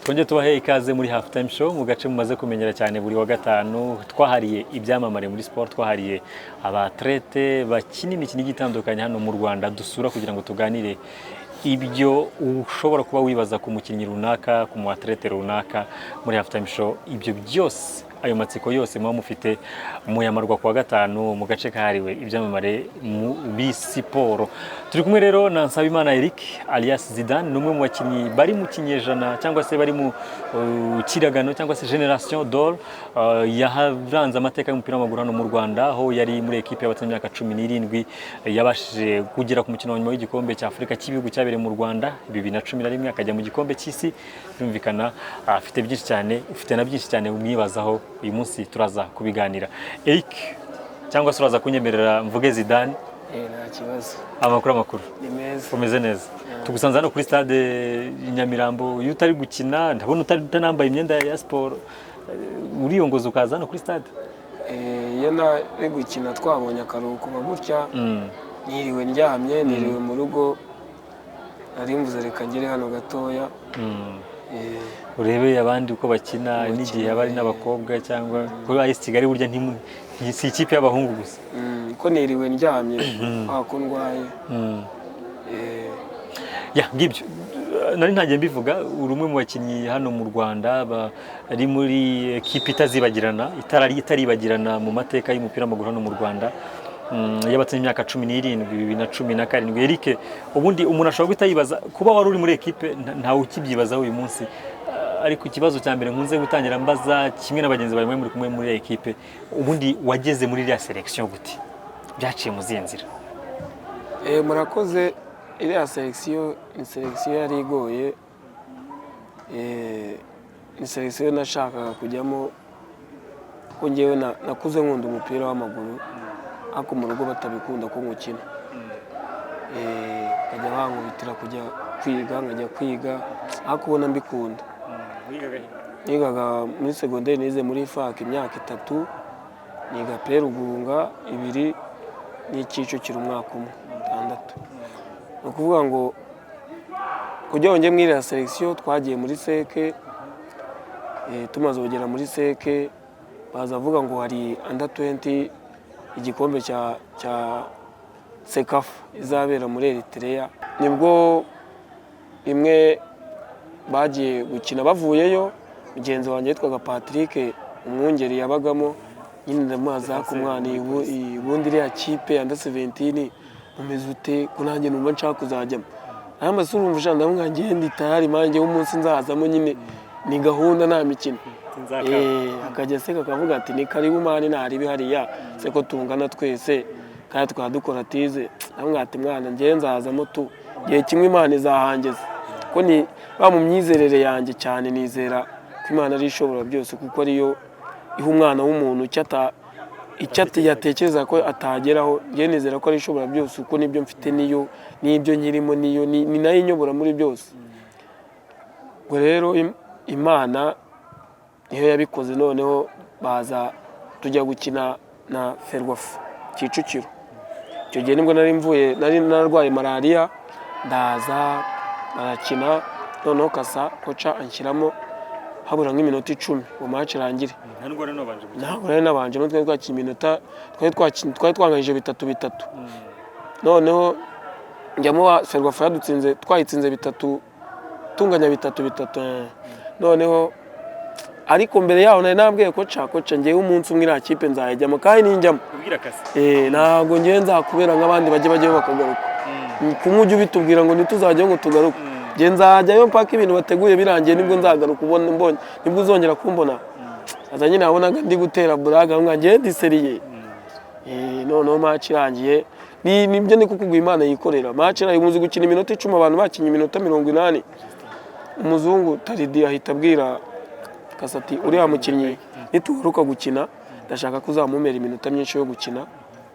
Twongeye tubahe ikaze muri Half Time Show mu gace mumaze kumenyera cyane buri wa gatanu twahariye ibyamamare muri sport, twahariye abatrete bakinini gitandukanye hano mu Rwanda dusura kugira ngo tuganire ibyo ushobora kuba wibaza ku mukinnyi runaka, ku muatlete runaka muri Half Time Show. Ibyo byose ayo matsiko yose muba mufite muyamarwa kwa gatanu mu gace kahariwe ibyamamare muri siporo. Turi kumwe rero na Nsabimana Eric alias Zidane, numwe mu bakinnyi bari mu kinyejana cyangwa se bari mu kiragano cyangwa se generation d'or yaharanze amateka y'umupira w'amaguru hano mu Rwanda, aho yari muri equipe y'abatanye imyaka 17 yabashije kugera ku mukino nyuma w'igikombe cya Afrika cy'ibihugu cyabereye mu Rwanda 2011 akajya mu gikombe cy'isi. Birumvikana afite byinshi cyane, ufite na byinshi cyane umwibazaho. Uyu munsi turaza kubiganira. Eric cyangwa se uraza kunyemerera mvuge Zidane? Nta kibazo. Amakuru. Ni meza. Komeze neza. Tugusanze hano kuri stade Nyamirambo, iyo utari gukina ndabona utanambaye imyenda ya sport, uriyongoza ukaza hano kuri stade? Iyo nari gukina twabonye akaruhuko gutya, niriwe ndyamye, niriwe mu rugo, nari mvuze reka ngere hano gatoya. Urebe abandi uko bakina n'igihe abari n'abakobwa cyangwa kuri AS Kigali burya si ikipe y'abahungu gusa. Ko niriwe ndyamye akundwaye. Ngibyo nari ntagiye mbivuga, urumwe mu bakinnyi hano mu Rwanda bari muri equipe itazibagirana, itaribagirana mu mateka y'umupira w'amaguru hano mu Rwanda. Yabatse imyaka 17 2017. Eric, ubundi umuntu ashobora guhita yibaza kuba wari uri muri equipe, ntawe ukibyibazaho uyu munsi, ariko ikibazo cya mbere nkunze gutangira mbaza kimwe n'abagenzi bari muri kumwe muri equipe, ubundi wageze muri iriya selection gute? Byaciye mu zinzira? Murakoze. Iriya selection ni selection yari igoye, ni selection nashakaga kujyamo ko ngewe nakuze nkunda umupira w'amaguru, ariko mu rugo batabikunda ko ngukina. Kajya bankubitira kujya kwiga, nkajya kwiga, ariko ubona mbikunda. Nigaga muri secondaire, nize muri FAC imyaka 3, niga pe Rugunga 2 n'Ikicukiro umwaka 6. Ni ukuvuga ngo kujya wongeye muri iriya selection twagiye muri seke, tumaze kugera muri seke baza avuga ngo hari under 20 igikombe cya Sekafa izabera muri Eritrea. Nibwo imwe bagiye gukina, bavuyeyo mugenzi wanjye yitwaga Patrick umwungeri yabagamo, nyine ndamaza ku mwana ubundi iriya kipe under 17 umeze ute ko nanjye numva nshaka kuzajyamo. Amasuru umvusha ndamwe ngende tayari manje umunsi nzazamo, nyine ni gahunda nta mikino. Akajya seka akavuga ati ni karibu mani nari bihariya se ko tungana twese kandi twadukora tize. Namwe ati mwana ngiye nzazamo tu gihe kimwe Imana izahangeza, ko ni ba mu myizerere yanjye cyane nizera ko Imana ari ishobora byose, kuko ariyo iha umwana w'umuntu icyo yatekereza ko atageraho. Ngiye nizera ko ari ishobora byose, uko nibyo mfite niyo, nibyo nyirimo niyo, ni nayo inyobora muri byose. Ngo rero Imana niyo yabikoze. Noneho baza tujya gukina na Ferwafa Kicukiro. Icyo gihe nibwo nari narwaye malaria, ndaza barakina. Noneho kasa koca anshyiramo habura nk'iminota 10 mu match irangire. Ntabwo rero nabanje no twakina iminota, twari twanganyije 3-3. Noneho njyamo wa Ferwafa yadutsinze, twayitsinze 3 tunganya 3-3. Noneho ariko mbere yaho nari nabwiye koca ngiye umunsi umwe ira kipe nzayijyamo kandi ninjyamo. Ntabwo ngiye nzakubera nk'abandi bajye bakagaruka. Kumujye ubitubwira ngo nituzajya ngo tugaruke. Ngiye nzajyayo mpaka ibintu bateguye birangiye, nibwo nzagaruka mbonye, nibwo uzongera kumbona. Aza nyine nabonaga ndi gutera buraga ngiye diseriye. Noneho match irangiye, nibyo ni kukugwa Imana yikorera. Match irayi muzi gukina iminota 10, abantu bakinye iminota 80. Umuzungu Taridi ahita abwira Kasati uriya mukinnyi nitugaruka gukina ndashaka kuzamumera iminota myinshi yo gukina,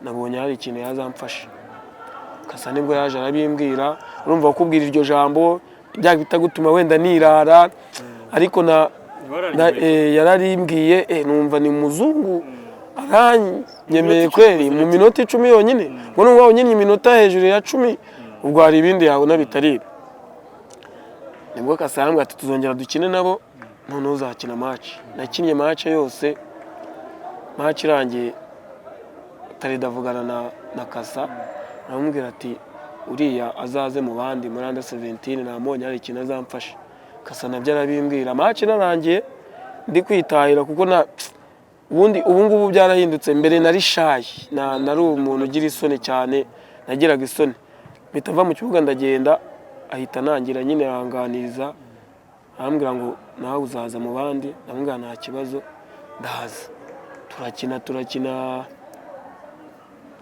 nabonye hari ikintu yazamfasha. Kasa nibwo yaje arabimbwira, urumva kubwira iryo jambo byagita gutuma wenda nirara, ariko yararimbwiye numva ni muzungu aranyemeye kweri mu minota 10 yonyine. Ngo nubwo nyine iminota hejuru ya 10 ubwo hari ibindi yabona bitari. nibwo Kasa arambwira ati tuzongera dukine nabo noneho uzakina match. Nakinnye match yose, match irangiye Tarida avugana na Kasa aramubwira ati uriya azaze mu bandi muri under 17 namubonye hari ikintu azamfasha. Kasa nabyo arabimbwira, match narangiye ndi kwitahira kuko ubundi ubu ngubu byarahindutse. Mbere nari shy, nari umuntu ugira isoni cyane, nagiraga isoni. Mpita mva mu kibuga ndagenda, ahita nangira nyine aranganiriza, arambwira ngo nawe uzaza mu bandi. Ndamubwira nta kibazo ndahaza. Turakina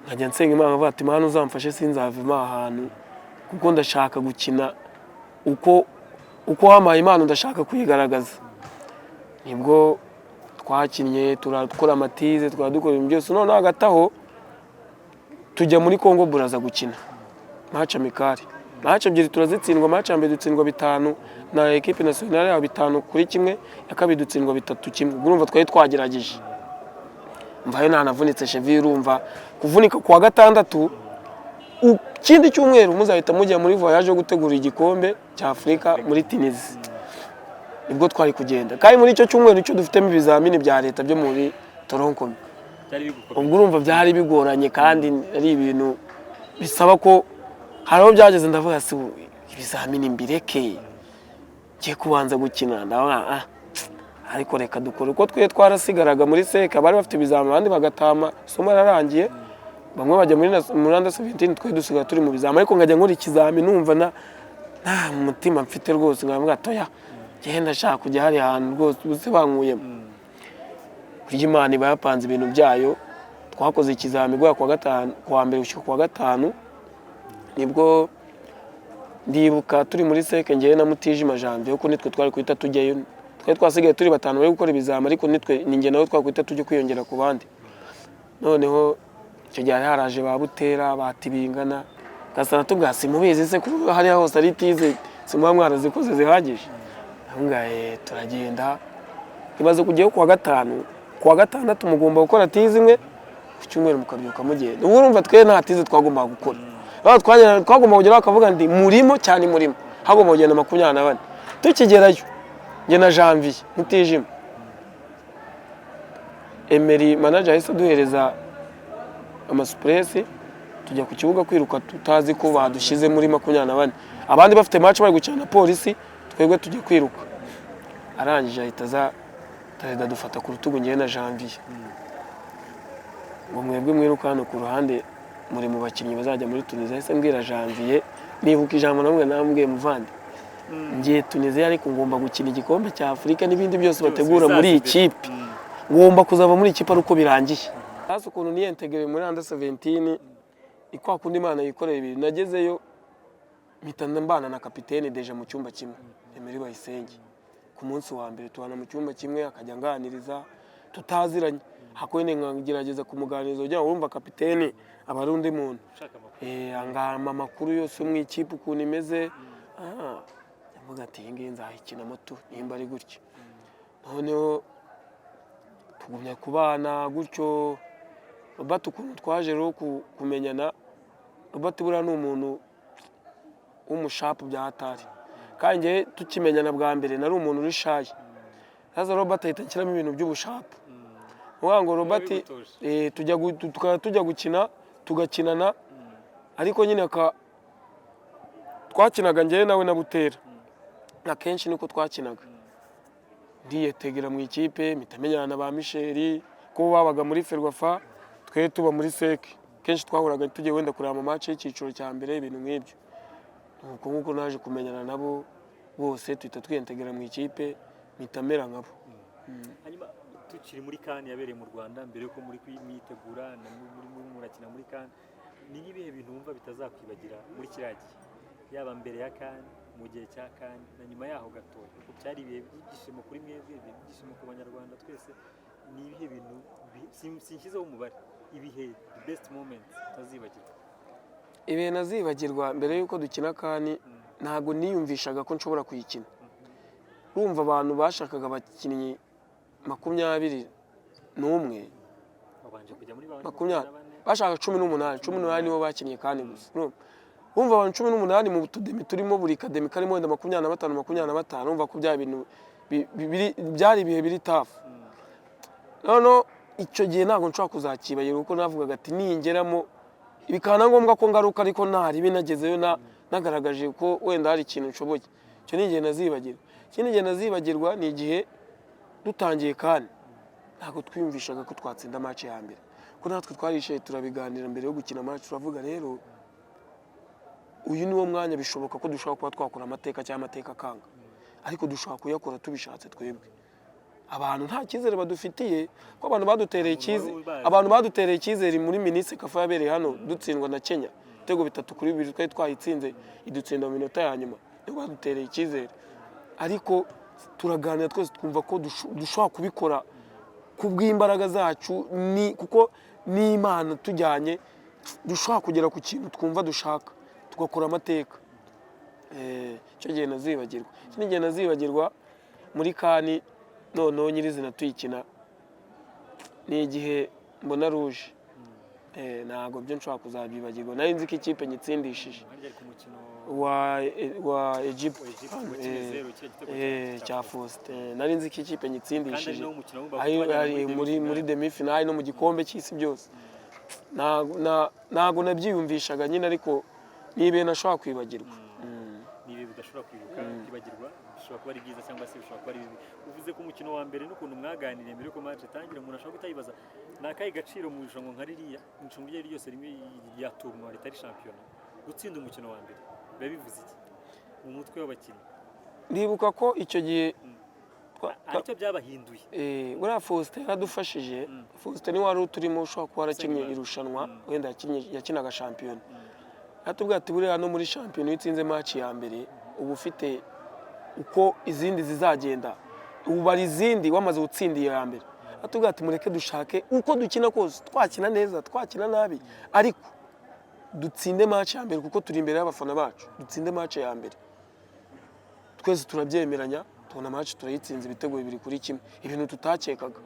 nkajya nsenga Imana avuga ati Mana uzamfashe sinzave ahantu kuko ndashaka gukina uko wampaye Imana ndashaka kuyigaragaza. Nibwo twakinnye turakora amatize dukora ibintu byose, none hagati aho tujya muri Congo Brazza gukina match amikari. Match ebyiri turazitsindwa, match mbere dutsindwa 5 na equipe nationale ya 5-1, ya kabiri dutsindwa 3-1. Urumva twari twagerageje. Mvayo nanavunitse cheville, urumva kuvunika kwa gatandatu ikindi cyumweru muzahita mujya muri voyage yo gutegura igikombe cya Afrika muri Tunisia. Nibwo twari kugenda kandi muri icyo cyumweru cyo dufitemo ibizamini bya leta byo muri Toronko. Ubwo urumva byari bigoranye kandi ari ibintu bisaba ko hariho byageze ndavuga si ibizamini mbireke ngiye kubanza gukina. Ndavuga ariko reka dukora uko twarasigaraga muri seka, bari bafite ibizamini abandi bagatama isomo rarangiye, bamwe bajya muri under 17 twe dusiga turi mu bizamini. Ariko ngajya nkora ikizamini numva nta mutima mfite rwose, nkavuga toya genda shaka kujya hari ahantu rwose buse bankuyemo. Kurya Imana iba yapanze ibintu byayo. Twakoze ikizamini gwa kwa gatanu, kwa mbere ushyika kwa gatanu, nibwo ndibuka turi muri seke ngiye na Mutijima Janvier kuko nitwe twari kwita tujyayo. Twari twasigaye turi 5 bari gukora ibizamini, ariko nitwe ninjye nawe twakwita tujye kwiyongera ku bandi. Noneho icyo gihe haraje babutera batibingana, Gasana tubwasi mubizi se kuko hari hose ari tize simwa mwarazikoze zihagije. Ahungaye turagenda ibaze kujyayo kwa gatanu, kwa gatandatu mugomba gukora tize imwe, ku cyumweru mukabyuka mugenda. Ubwo urumva twe nta tize twagomba gukora. Twagomba kugera bakavuga ndi murimo cyane murimo, hagomba kugenda 24. Tukigerayo nge na Janvier Mutijima, Emery manager yahise duhereza amasupuresi tujya ku kibuga kwiruka tutazi ko badushize muri 24. Abandi bafite match bari gukina na polisi, twebwe tujye kwiruka. Arangije ahita za Tarida dufata ku rutugu ngiye na Janvier, ngo mwebwe mwiruka hano ku ruhande muri mu bakinnyi bazajya muri Tunisia. Yahise mbwira Janvier nibuka ijambo namwe nambwiye muvandi, ngiye Tunisia ariko ngomba gukina igikombe cya Afrika n'ibindi byose bategura muri ikipe, ngomba kuzava muri ikipe ari uko birangiye. Hasi ukuntu niyentegeye muri under 17 ikwa kundi Imana yikoreye ibintu. Nagezeyo mpitanda mbana na kapitene deja mu cyumba kimwe, Emery Bayisenge. Ku munsi wa mbere tubana mu cyumba kimwe, akajya nganiriza tutaziranye, hakwene nkagerageza kumuganiriza ujya urumva kapitene abarundi muntu angama makuru yose mu ikipe ukuntu imeze. Yavuga ati ngiye nzahikina moto nimba ari gutyo. Noneho tugumya kubana gutyo. Robert ukuntu twaje rero kumenyana, Robert bura ni umuntu w'umushapu bya hatari, kandi nge tukimenyana bwa mbere nari umuntu uri shy. Haza Robert ahita nshyiramo ibintu by'ubushapu. Ngo Robert tujya gukina tugakinana, ariko nyine twakinaga ngewe nawe na Butera akenshi niko twakinaga. Ndiyetegera mu ikipe mitamenyana na ba Michel ko babaga muri Ferwafa, twe tuba muri seke. Kenshi twahuraga tujye wenda kureba mu match y'ikiciro cya mbere ibintu nk'ibyo. Nuko nkuko naje kumenyana nabo bose tuhita twiyentegera mu ikipe mitamera nkabo. Hanyuma tukiri muri CAN yabereye mu Rwanda, mbere yuko muri kwitegura na muri murakina muri CAN, ni ibihe bintu wumva bitazakwibagira muri kiragi, yaba mbere ya CAN, mu gihe cya CAN na nyuma yaho gato, kuko byari ibihe by'igishimo kuri mwebwe, by'igishimo ku banyarwanda twese. Ni ibihe bintu sinshyizeho umubare, ibihe the best moments utazibagirwa? Ibihe nazibagirwa mbere yuko dukina CAN, ntago niyumvishaga ko nshobora kuyikina. Urumva abantu bashakaga abakinnyi 21 babanje kujya muri 20 bashaka 18 nibo bakinnye CAN gusa. wumva abantu 18 mu tudemi turimo buri kademi karimo wenda 25 wumva ko bya bintu byari ibihe biri tafu. None icyo gihe ntabwo nshobora kuzakibagira kuko navugaga ati ningeramo bikana ngombwa ko ngaruka ariko ntari binagezeyo nagaragaje ko wenda hari ikintu nshoboye. Icyo ni igihe nazibagirwa. Ikindi gihe nazibagirwa ni igihe dutangiye kandi ntabwo twiyumvishaga ko twatsinda match ya mbere. Ko natwe twarishaye turabiganira mbere yo gukina match turavuga rero uyu niwo mwanya bishoboka ko dushobora kuba twakora amateka cyangwa amateka kanga. Ariko dushobora kuyakora tubishatse twebwe. Abantu nta cyizere badufitiye ko abantu badutereye icyizere muri Minisitiri Kafa yabereye hano dutsindwa na Kenya ibitego 3-2 twari twayitsinze idutsinda mu minota ya nyuma. Nibo badutereye icyizere. Ariko turaganira twese twumva ko dushobora kubikora kubw'imbaraga zacu kuko ni Imana tujyanye dushobora kugera ku kintu twumva dushaka tugakora amateka. Icyo gihe nazibagirwa. Ikindi gihe nazibagirwa muri kani noneho nyirizina tuyikina ni igihe mbona ruje. Ntabwo byo nshobora kuzabyibagirwa. Nari nzi ko ikipe nyitsindishije wa Egypt cya Faustin. Nari nzi ko ikipe nyitsindishije muri demi finale no mu gikombe cy'isi byose. Ntabwo nabyiyumvishaga nyine ariko nibe nashobora kwibagirwa. Nibe bidashobora kwibagirwa bishobora kuba ari byiza cyangwa se bishobora kuba ari bibi. Uvuze ko umukino wa mbere n'ukuntu mwaganiriye mbere ko match itangira umuntu ashobora kutayibaza nakaye gaciro mu irushanwa nka ririya mu iryo ryose rimwe ya tournoi ritari shampiyona gutsinda umukino wa mbere biba bivuze iki mu mutwe w'abakinnyi? Ndibuka ko icyo gihe aricyo byabahinduye. Buriya Faustin yaradufashije. Faustin ni wari uturimo ushobora kuba arakinnye irushanwa wenda yakinaga shampiyona. Atubwira ati buriya no muri shampiyona yitsinze match ya mbere ubu ufite uko izindi zizagenda ubu bari izindi wamaze gutsindiye ya mbere. Atubwira ati mureke dushake uko dukina kose twakina neza twakina nabi ariko dutsinde match ya mbere kuko turi imbere y'abafana bacu dutsinde match ya mbere. Twese turabyemeranya tubona match turayitsinze ibitego 2-1 ibintu tutakekaga.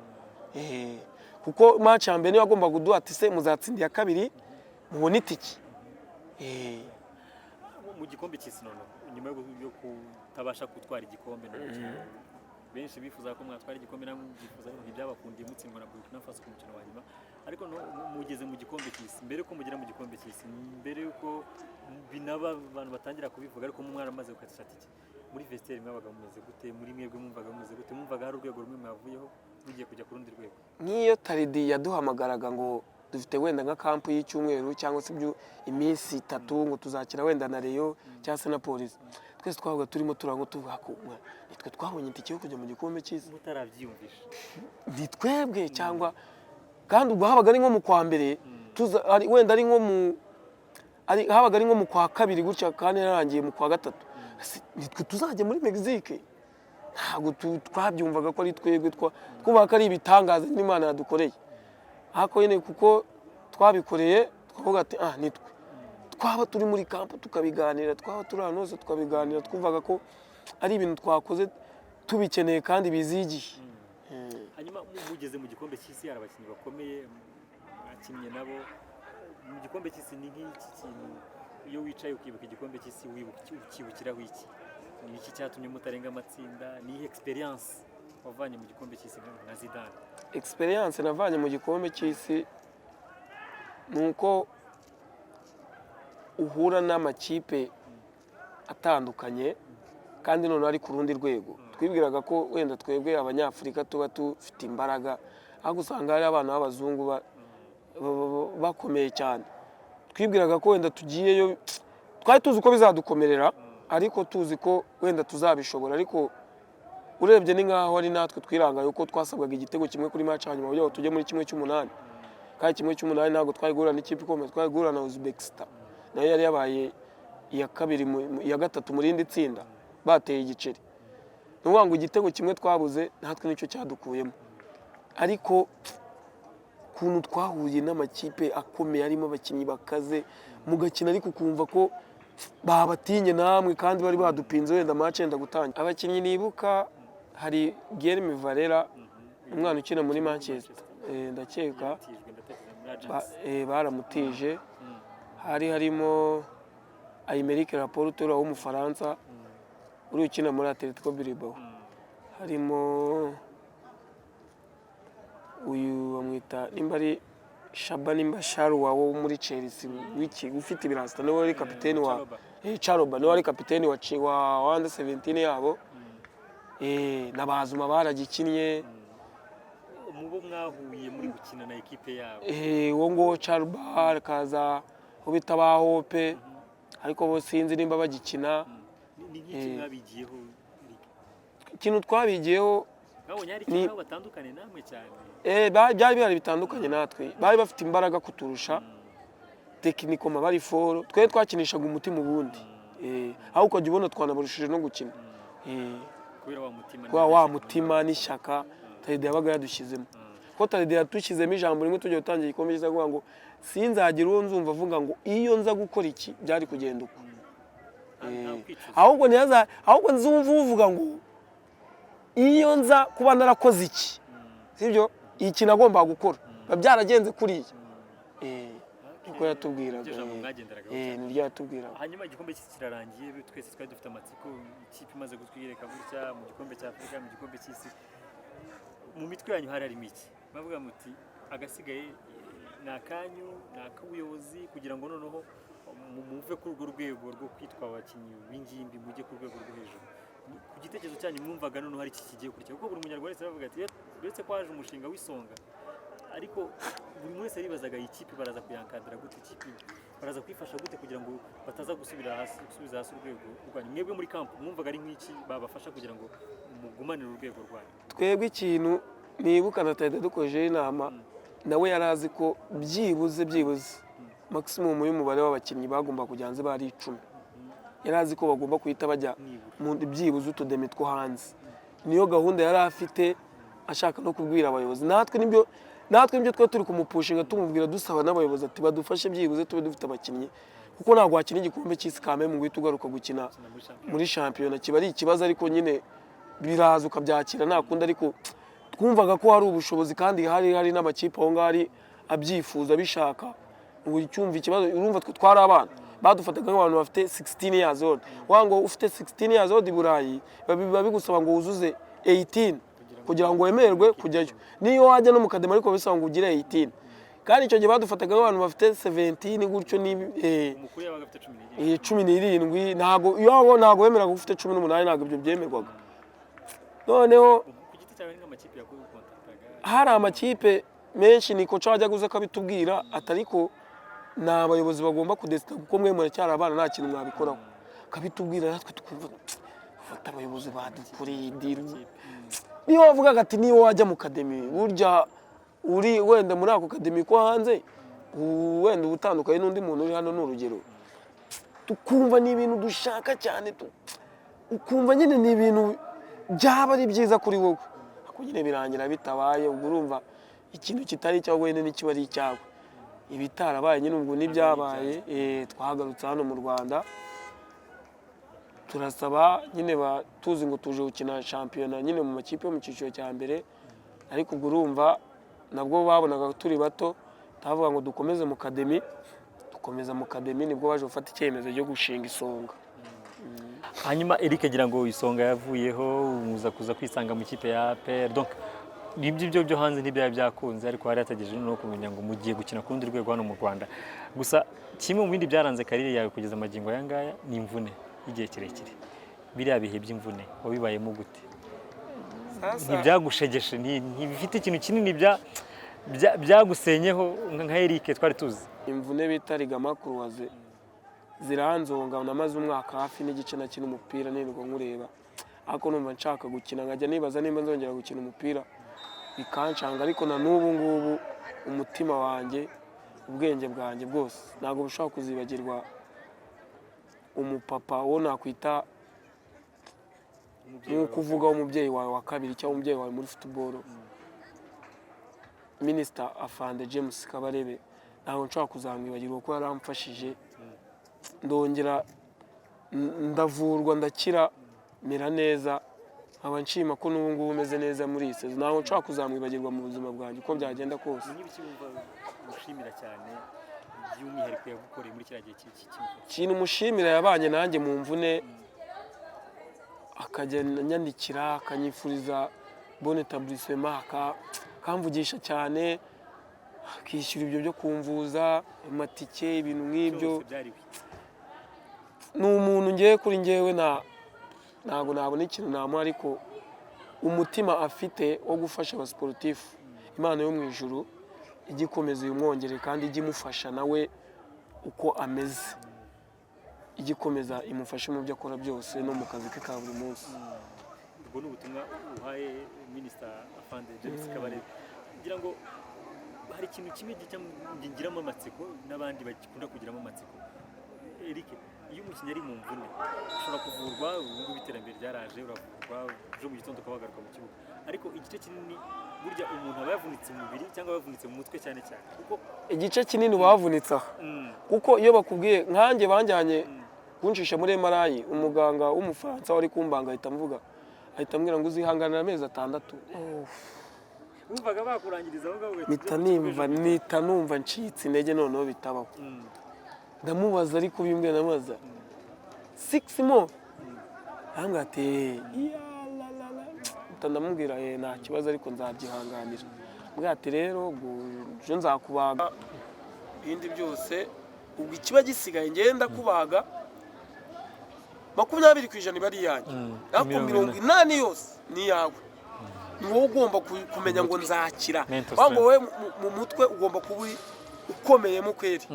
Kuko match ya mbere niyo agomba kuduha ati se muzatsindiye kabiri mubona itiki. Mu gikombe cy'isi none nyuma yo kutabasha gutwara igikombe benshi bifuza ko mwatwara igikombe namwe bifuza ko ntibyabakundiye mutsindwa na Burkina Faso ku mukino wa nyuma ariko no mugeze mu gikombe cy'isi mbere ko mugera mu gikombe cy'isi mbere yuko binaba abantu batangira kubivuga ariko mu mwana amaze gukatisha tiki muri vestiaire mwabaga mumeze gute muri mwebwe mwumvaga mumeze gute mwumvaga hari urwego rumwe mwavuyeho rugiye kujya ku rundi rwego? Nkiyo Taridi yaduhamagaraga ngo dufite wenda nka kampu y'icyumweru cyangwa se iminsi 3 ngo tuzakira wenda na Rayon cyangwa se na Police twese twavuga turimo turango tuvuga ko nitwe twabonye itike yo kujya mu gikombe cy'isi mutarabyiyumvisha ni twebwe cyangwa kandi ubwo habaga ari nko mu kwa mbere wenda ari nko mu habaga ari nko mu kwa kabiri gutya kandi yarangiye mu kwa gatatu nitwe tuzajya muri Mexique. Ntabwo twabyumvaga ko ari twebwe twubaha ko ari ibitangaza n'Imana yadukoreye. Hako yene kuko twabikoreye twavuga ati nitwe twaba turi muri kampu tukabiganira twaba turi hano hose tukabiganira twumvaga ko ari ibintu twakoze tubikeneye kandi bizigiye. Hanyuma mugeze mu gikombe cy'isi hari abakinnyi bakomeye bakinnye nabo mu gikombe cy'isi ni nk'iki kintu iyo wicaye ukibuka igikombe cy'isi ukibukiraho iki ni iki cyatumye mutarenga amatsinda ni experience wavanye mu gikombe cy'isi nka Zidane? Experience navanye mu gikombe cy'isi nuko uhura n'amakipe atandukanye kandi none ari ku rundi rwego. Twibwiraga ko wenda twebwe abanyafrika tuba tufite imbaraga aho usanga hari abana b'abazungu bakomeye cyane. Twibwiraga ko wenda tugiyeyo twari tuzi ko bizadukomerera ariko tuzi ko wenda tuzabishobora ariko urebye ni nkaho ari natwe twirangaye uko twasabwaga igitego kimwe kuri match hanyuma byo tujye muri kimwe cy'umunani kandi kimwe cy'umunani ntabwo twari guhura n'ikipe ikomeye twari guhura na Uzbekistan nayo yari yabaye iya kabiri iya gatatu muri indi tsinda bateye igiceri. Nuvuga ngo igitego kimwe twabuze natwe nicyo cyadukuyemo ariko kuntu twahuye n'amakipe akomeye arimo abakinnyi bakaze mugakina ariko kumva ko babatinye namwe kandi bari badupinze wenda match yenda gutangira. Abakinnyi nibuka hari Guilherme Varela umwana ukina muri Manchester ndakeka baramutije hari harimo Aymeric Laporte w'umufaransa uri ukina muri Atletico Bilbao, harimo uyu bamwita nimba ari Shabani Mbasharwa wo muri Chelsea wiki ufite ibirasta niwe wari kapiteni wa Charoba niwe wari kapiteni wa under 17 yabo n'abazuma baragikinnye mubo mwahuye muri gukina na equipe yabo wo ngo Charoba kaza ubita bahope ariko bo sinzi nimba bagikina n'iki mwabigiyeho ikintu twabigiyeho nabonye ari kintu batandukanye namwe cyane byari bihari bitandukanye natwe bari bafite imbaraga kuturusha tekinikoma bari foro twe twakinishaga umutima ubundi aho ukajya ubona twanabarushije no gukina kubera wa mutima n'ishyaka Taride yabaga yadushyizemo ko Taride yatushyizemo ijambo rimwe tujya gutangira igikombe cyiza kuvuga ngo sinzagira uwo nzumva avuga ngo iyo nza gukora iki byari kugenda uko ahubwo nzumva uvuga ngo iyo nza kuba narakoze iki sibyo iki nagomba gukora byaragenze kuriya uko yatubwiraga niryo yatubwiraga. Hanyuma igikombe kirarangiye twese twari dufite amatsiko ikipe imaze gutwireka gutya mu gikombe cya Afurika mu gikombe cy'isi mu mitwe yanyu harimo iki bavuga muti agasigaye nakanyu nak'ubuyobozi kugira ngo noneho muve kuri urwo rwego rwo kwitwa abakinnyi b'ingimbi mujye ku rwego rwo hejuru ku gitekerezo cyanyu mwumvaga noneho hari iki kigiye kurikira kuko buri munyarwanda wese bavuga ati uretse ko haje umushinga w'isonga ariko buri wese aribazaga ikipe baraza kuyankadira gute ikipe baraza kwifasha gute kugira ngo bataza gusubiza hasi urwego rwanyu mwebwe muri kampu mwumvaga ari nk'iki babafasha kugira ngo mugumanire urwego rwanyu. Twebwe ikintu nibuka na Taride dukojeje inama nawe yarazi ko byibuze maximum y'umubare w'abakinnyi bagomba kujya hanze bari 10 yarazi ko bagomba kuhita bajya mu byibuze utudemi two hanze niyo gahunda yari afite ashaka no kubwira abayobozi natwe nibyo twe turi kumupushinga tumubwira dusaba n'abayobozi ati badufashe byibuze tube dufite abakinnyi kuko ntabwo wakina igikombe cy'isi kame mu guhita ugaruka gukina muri shampiyona kiba ari ikibazo ariko nyine biraza ukabyakira nakunda ariko twumvaga ko hari ubushobozi kandi hari n'amakipe aho ngari abyifuza bishaka ngo icyumva ikibazo urumva twe twari abana badufataga nk'abantu bafite 16 years old wango ufite 16 years old Burayi biba bigusaba ngo wuzuze 18 kugira ngo wemererwe kujyayo niyo wajya no mu kadema ariko bisaba ngo ugire 18 kandi icyo gihe badufataga nk'abantu bafite 17 gutyo ni umukuru yabaga afite 17 ntago wemeraga ufite 18 ntago ibyo byemerwaga noneho ku giti cyawe n'amakipe yakukontaktaga hari amakipe menshi niko cajya guza kabitubwira atariko na abayobozi bagomba kudesita kuko mwe muracyari abana nta kintu mwabikoraho kabitubwira natwe tukumva ufata abayobozi badukuriye indiru niyo wavugaga ati niyo wajya mu academy burya uri wenda muri ako academy ko hanze wenda ubutandukanye n'undi muntu uri hano n'urugero tukumva ni ibintu dushaka cyane ukumva nyine ni ibintu byaba ari byiza kuri wowe akugire birangira bitabaye ubwo urumva ikintu kitari cyawe wene n'ikiba ari icyawe ibitarabaye nyine ubwo n'ibyabaye twahagarutse hano mu Rwanda turasaba nyine tuzi ngo tuje gukina shampiyona nyine mu makipe yo mu cyiciro cya mbere ariko ubwo urumva nabwo babonaga turi bato tavuga ngo dukomeze mu academy nibwo baje gufata icyemezo cyo gushinga isonga. Hanyuma Eric agira ngo isonga yavuyeho umuza kuza kwisanga mu kipe ya APR donc nibyo byo hanze ntibya byakunze ariko hari atagejeje no kumenya ngo mugiye gukina ku rundi rwego hano mu Rwanda gusa kimwe mu bindi byaranze karire yawe kugeza amagingo yangaya ni imvune igihe kirekire biriya bihe by'imvune wabibayemo gute ntibyagushegeshe ntibifite ikintu kinini byagusenyeho nka Eric twari tuzi imvune bita ligament croisé ziranzonga namaze umwaka hafi n'igice na kino umupira nirwo nkureba ariko numva nshaka gukina nkajya nibaza nimba nzongera gukina umupira bikancanga ariko na n'ubu ngubu umutima wanjye ubwenge bwanjye bwose ntabwo bushobora kuzibagirwa umupapa wo nakwita nk'uko uvuga umubyeyi wawe wa kabiri cyangwa umubyeyi wawe muri football Minister Afande James Kabarebe ntabwo nshobora kuzamwibagirwa kuko yaramfashije ndongera ndavurwa ndakira mera neza nkaba nshima ko n'ubu ngubu umeze neza muri iyi sezo ntabwo nshobora kuzamwibagirwa mu buzima bwanjye uko byagenda kose. Ni ibiki wumva ushimira cyane by'umwihariko yagukoreye muri kiriya gihe cy'imvune? ikintu mushimira yabanye nanjye mu mvune, akajya anyandikira akanyifuriza bonne établissement, akamvugisha cyane, akishyura ibyo byo kumvuza, amatike, ibintu nk'ibyo. Ni umuntu ngewe kuri ngewe ntabwo nabona ikintu namuha, ariko umutima afite wo gufasha abasiporutifu, Imana yo mu ijuru ijya ikomeza uyumwongere kandi ijya imufasha nawe uko ameze, ijya ikomeza imufashe mu byo akora byose no mu kazi ke ka buri munsi. Ubwo ni ubutumwa uhaye Minisita Afande James Kabarebe. Ngira ngo hari ikintu kimwe ngiramo amatsiko n'abandi bakunda kugiramo amatsiko. Eric, iyo umukinnyi ari mu mvune ushobora kuvurwa, ubu ngubu iterambere ryaraje, uravurwa ejo mu gitondo ukabagaruka mu kibuga, ariko igice kinini burya umuntu aba yavunitse mu mubiri cyangwa yavunitse mu mutwe cyane cyane, kuko igice kinini bavunitse aha, kuko iyo bakubwiye nkanjye banjyanye kuncisha muri MRI, umuganga w'umufaransa wari kumbanga ahita ambwira ngo uzihanganira amezi 6. wumvaga bakurangiriza aho ngaho mpita numva ncitse intege, noneho bitabaho. Ndamubaza ariko bimbwiye, ndamubaza 6 more, ahanga ati ndamubwira nta kibazo ariko nzabyihanganira. Mbwira ati rero ejo nzakubaga, ibindi byose ubwo ikiba gisigaye ngenda kubaga 20% iba ari iyanjye, ariko 80 yose ni yawe. Ni wowe ugomba kumenya ngo nzakira, ahubwo wowe mu mutwe ugomba kuba ukomeyemo kweri.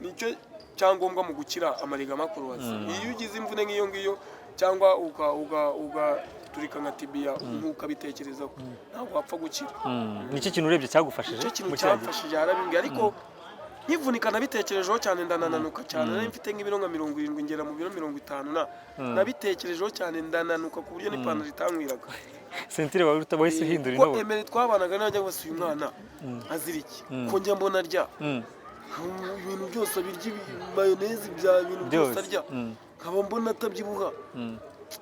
Nicyo cyangombwa mu gukira amariga makuru wazi. Iyo ugize imvune nk'iyo ngiyo cyangwa ugaturika nka tibia ukabitekerezaho, ntabwo wapfa gukira. Nicyo kintu urebye cyagufashije? Nicyo kintu cyafashije yarabimbwiye, ariko nkivunika nabitekerejeho cyane, ndanananuka cyane. Nari mfite nk'ibiro nka 70 ngera mu biro 50, nabitekerejeho cyane ndananuka ku buryo n'ipantaro itankwiraga. Sentire wari utabaye uhindura ino. Ko Emere twabanaga najya basuye umwana aziriki, ko njya mbona arya ibintu byose, birya mayoneze, bya bintu byose arya, nkaba mbona atabyibuha.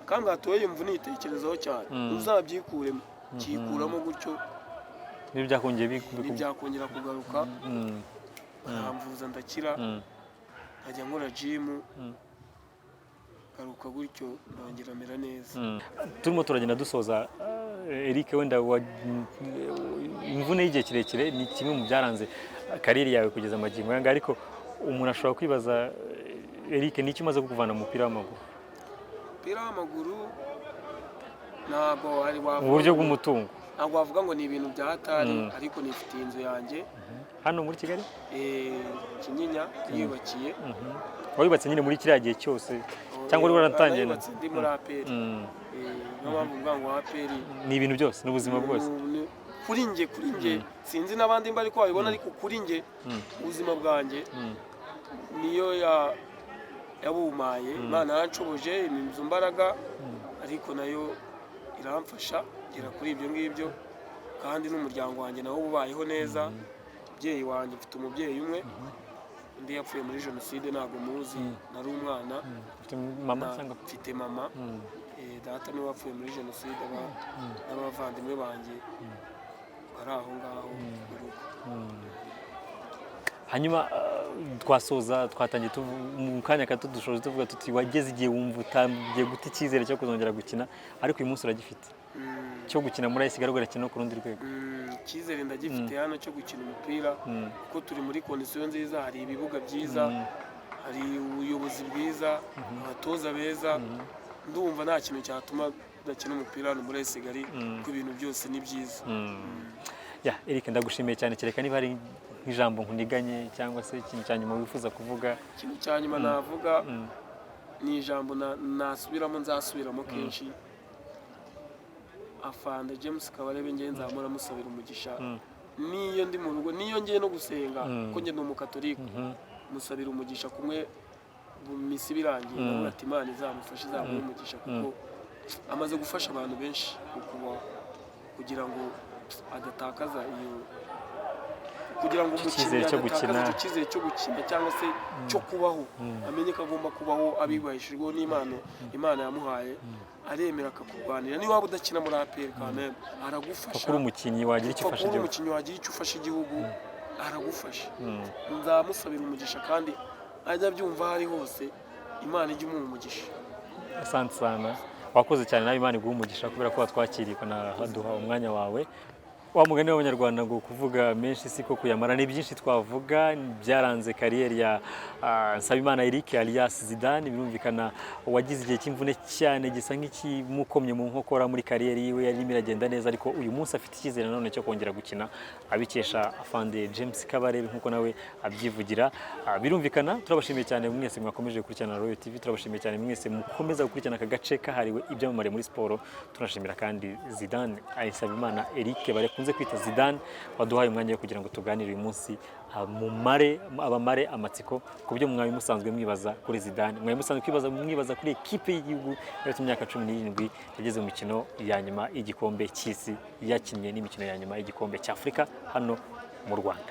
Kandi hatoye mvu nitekerezaho cyane, uzabyikuremo, kikuramo gutyo ntibyakongera kugaruka. Nkamvuza ndakira, nkajya nkora gym, garuka gutyo ndongera mera neza. Turimo turagenda dusoza, Eric, wenda imvune y'igihe kirekire ni kimwe mu byaranze kariyeri yawe kugeza amagingo yanga, ariko umuntu ashobora kwibaza, Eric, ni iki umaze kuvana mu mupira w'amaguru? Umupira w'amaguru ntabwo ari wavuga mu buryo bw'umutungo, ntabwo wavuga ngo ni ibintu bya hatari, ariko nifitiye inzu yanjye hano muri Kigali, Kinyinya, yubakiye. Wayubatse nyine muri kiriya gihe cyose cyangwa uri waratangiye? Ndi muri APR. N'abandi mvuga ngo APR ni ibintu byose n'ubuzima bwose. Kuri njye sinzi n'abandi mba ariko babibona, ariko kuri njye ubuzima bwanjye niyo yabumaye. Imana yanshoboje inzu mbaraga, ariko nayo iramfasha gera kuri ibyo ngibyo, kandi n'umuryango wanjye nawo ubayeho neza. Umubyeyi wanjye, mfite umubyeyi umwe, undi yapfuye muri jenoside, ntabwo muzi, nari umwana. Mfite mama, data niwe wapfuye muri jenoside, n'abavandimwe banjye bari aho ngaho mu rugo. Hanyuma twatangiye mu kanya gato dushoje tuvuga tuti wageze igihe wumva utangiye guta icyizere cyo kuzongera gukina, ariko uyu munsi uragifite cyo gukina muri AS Kigali, urakina no ku rundi rwego? Icyizere ndagifite hano cyo gukina umupira, kuko turi muri kondisiyo nziza, hari ibibuga byiza, hari ubuyobozi bwiza, abatoza beza. Ndumva nta kintu cyatuma udakina umupira hano muri AS Kigali, kuko ibintu byose ni byiza. Eric, ndagushimiye cyane. Kereka niba hari nk'ijambo nkuniganye cyangwa se ikintu cya nyuma wifuza kuvuga? Ikintu cya nyuma navuga ni ijambo nasubiramo, nzasubiramo kenshi. Afande James Kabarebe ngiye nzamura musabira umugisha, niyo ndi mu rugo, niyo ngiye no gusenga, kuko njye ni umukatolika, musabira umugisha kumwe misi birangiye, ndavuga ati Imana izamufashe, izamuhe umugisha, kuko amaze gufasha abantu benshi kugira ngo adatakaza kugira ngo umukinnyi adatakaza icyizere cyo gukina cyangwa se cyo kubaho, amenye ko agomba kubaho abibahishijweho n'Imana, Imana yamuhaye, aremera akakurwanira. Niba waba udakina muri APR, kandi aragufasha. Kuko umukinnyi wagira icyo ufasha igihugu, umukinnyi wagira icyo ufasha igihugu, aragufasha. Nzamusabira umugisha kandi ajya abyumva aho ari hose, Imana ijya imuha umugisha. Asante sana, wakoze cyane nawe, Imana iguhe umugisha kubera ko watwakiriye ukanaduha umwanya wawe. Wa mugani w'Abanyarwanda ngo kuvuga menshi siko kuyamara, ni byinshi twavuga byaranze kariyeri ya Nsabimana Eric alias Zidane. Birumvikana wagize igihe cy'imvune cyane gisa nk'ikimukomye mu nkokora muri kariyeri yiwe, yari iragenda neza, ariko uyu munsi afite icyizere nanone cyo kongera gukina abikesha afande James Kabarebe nk'uko nawe abyivugira. Birumvikana turabashimiye cyane mwese mwakomeje gukurikirana Royal TV, turabashimiye cyane mwese mukomeza gukurikirana aka gace kahariwe ibyamamare muri siporo. Tunashimira kandi Zidane Nsabimana Eric bakunze kwita Zidane, waduhaye umwanya wo kugira ngo tuganire uyu munsi abamare amatsiko ku byo mwari musanzwe mwibaza kuri Zidane, mwari musanzwe mwibaza kuri ekipe y'igihugu y'imyaka 17 yageze mu mikino ya nyuma y'igikombe cy'isi, yakinnye n'imikino ya nyuma y'igikombe cy'Afrika hano mu Rwanda.